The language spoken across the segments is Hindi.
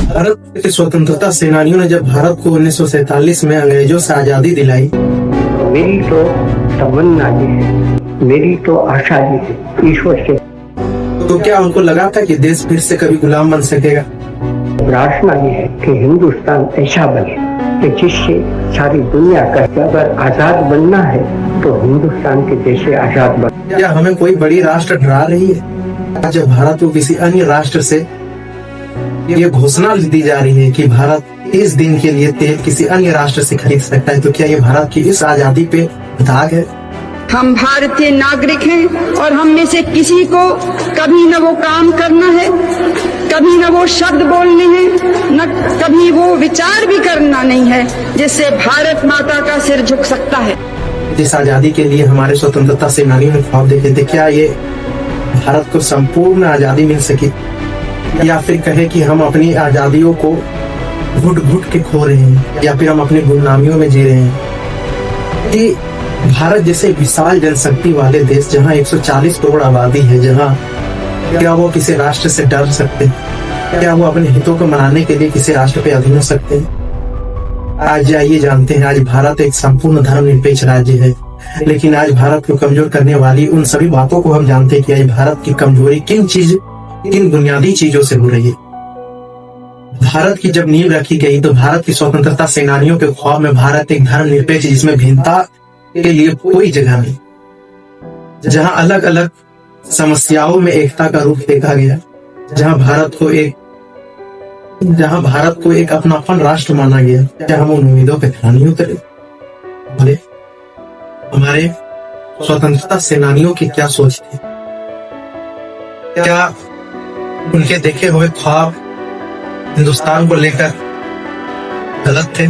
भारत के स्वतंत्रता सेनानियों ने जब भारत को 1947 में अंग्रेजों से आजादी दिलाई, मेरी तो तमन्ना ये है, मेरी तो आशा ये है ईश्वर से। तो क्या उनको लगा था कि देश फिर से कभी गुलाम बन सकेगा? प्रार्थना ये है कि हिंदुस्तान ऐसा बने कि जिससे सारी दुनिया का अगर आजाद बनना है तो हिंदुस्तान के जैसे आजाद बन। क्या हमें कोई बड़ी राष्ट्र डरा रही है? जब भारत को किसी अन्य राष्ट्र से ये घोषणा दी जा रही है कि भारत इस दिन के लिए तेल किसी अन्य राष्ट्र से खरीद सकता है, तो क्या ये भारत की इस आजादी पे दाग है? हम भारतीय नागरिक हैं और हम में से किसी को कभी न वो काम करना है, कभी न वो शब्द बोलने हैं, न कभी वो विचार भी करना नहीं है जिससे भारत माता का सिर झुक सकता है। जिस आजादी के लिए हमारे स्वतंत्रता सेनानियों ने ख्वाब देखे थे, क्या ये भारत को संपूर्ण आजादी मिल सकी, या फिर कहे कि हम अपनी आजादियों को घुट घुट के खो रहे हैं, या फिर हम अपनी गुलामियों में जी रहे हैं? कि भारत जैसे विशाल जनशक्ति वाले देश, जहां 140 करोड़ आबादी है, जहां क्या वो किसी राष्ट्र से डर सकते हैं? क्या वो अपने हितों को मनाने के लिए किसी राष्ट्र पे अधीन हो सकते हैं? आज आइए जानते हैं, आज भारत एक संपूर्ण धर्मनिरपेक्ष राज्य है, लेकिन आज भारत को कमजोर करने वाली उन सभी बातों को हम जानते हैं कि आज भारत की कमजोरी किन बुनियादी चीजों से हो रही है। भारत की जब नींव रखी गई तो भारत की स्वतंत्रता सेनानियों के ख्वाब में भारत एक धर्मनिरपेक्ष, जिसमें भिन्नता के लिए कोई जगह नहीं, जहां अलग अलग समस्याओं में एकता का रूप देखा गया, जहां भारत को एक अपनापन राष्ट्र माना गया। क्या हम उन उम्मीदों पे खरा नहीं उतरे? बोले हमारे स्वतंत्रता सेनानियों की क्या सोच थी? क्या उनके देखे हुए ख्वाब हिंदुस्तान को लेकर गलत थे,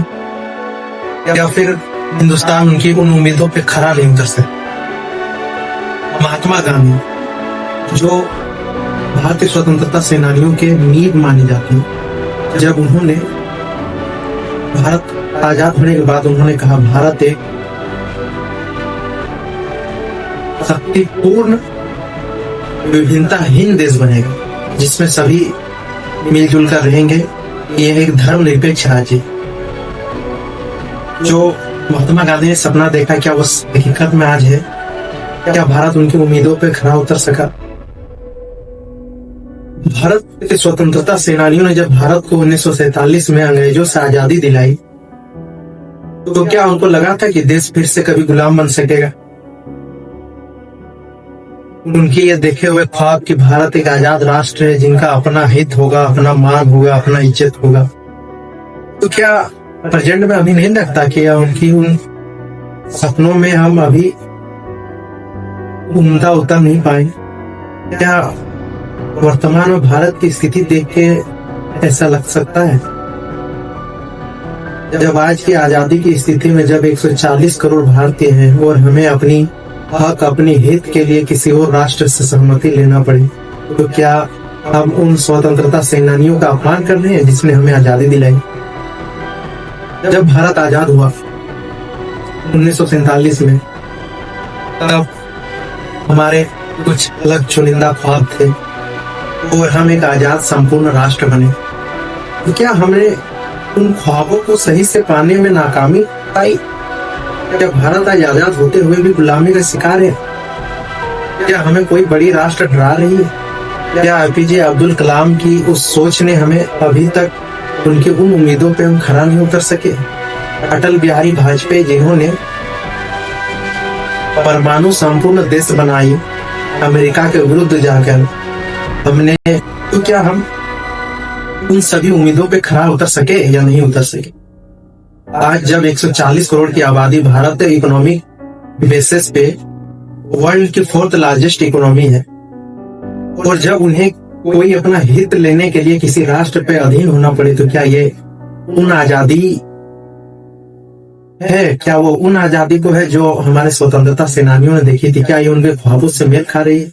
या फिर हिंदुस्तान उनकी उन उम्मीदों पे खरा नहीं उतर सकता? महात्मा गांधी, जो भारतीय स्वतंत्रता सेनानियों के नींव मानी जाती है, जब उन्होंने भारत आजाद होने के बाद उन्होंने कहा भारत एक शक्तिपूर्ण विभिन्नताहीन देश बनेगा, जिसमें सभी मिलजुल कर रहेंगे। ये एक धर्मनिरपेक्ष राज्य। जो महात्मा गांधी ने सपना देखा, क्या वो हकीकत में आज है? क्या भारत उनकी उम्मीदों पे खरा उतर सका? भारत के स्वतंत्रता सेनानियों ने जब भारत को 1947 में अंग्रेजों से आजादी दिलाई, तो क्या उनको लगा था कि देश फिर से कभी गुलाम बन सकेगा? उनके ये देखे हुए ख्वाब कि भारत एक आजाद राष्ट्र है, जिनका अपना हित होगा, अपना मान होगा, अपना इज्जत होगा, तो क्या प्रेजेंट में अभी नहीं लगता कि उनकी उन सपनों में हम अभी उम्दा उतर नहीं पाए? क्या वर्तमान में भारत की स्थिति देख के ऐसा लग सकता है? जब आज की आजादी की स्थिति में जब 140 करोड़ भारतीय हैं और हमें अपनी हक, अपनी हित के लिए किसी और राष्ट्र से सहमति लेना पड़े, तो क्या हम उन स्वतंत्रता सेनानियों का अपमान कर रहे हैं जिसने हमें आजादी दिलाई? जब भारत आजाद हुआ 1947 में, तब हमारे कुछ अलग चुनिंदा ख्वाब थे और हम एक आजाद संपूर्ण राष्ट्र बने। तो क्या हमने उन ख्वाबों को सही से पाने में नाकामी पाई? क्या भारत आज आजाद होते हुए भी गुलामी का शिकार है? क्या हमें कोई बड़ी राष्ट्र डरा रही है? क्या एपीजे अब्दुल कलाम की उस सोच ने हमें अभी तक उनकी उन उम्मीदों पे हम खरा नहीं उतर सके? अटल बिहारी वाजपेयी, जिन्होंने परमाणु संपूर्ण देश बनाई अमेरिका के विरुद्ध जाकर, हमने, तो क्या हम उन सभी उम्मीदों पे खरा उतर सके या नहीं उतर सके? आज जब 140 करोड़ की आबादी, भारत इकोनॉमिक बेसिस पे वर्ल्ड की 4th लार्जेस्ट इकोनॉमी है, और जब उन्हें कोई अपना हित लेने के लिए किसी राष्ट्र पे अधीन होना पड़े, तो क्या ये उन आजादी है? क्या वो उन आजादी को है जो हमारे स्वतंत्रता सेनानियों ने देखी थी? क्या ये उनके ख्वाबों से मेल खा रही है?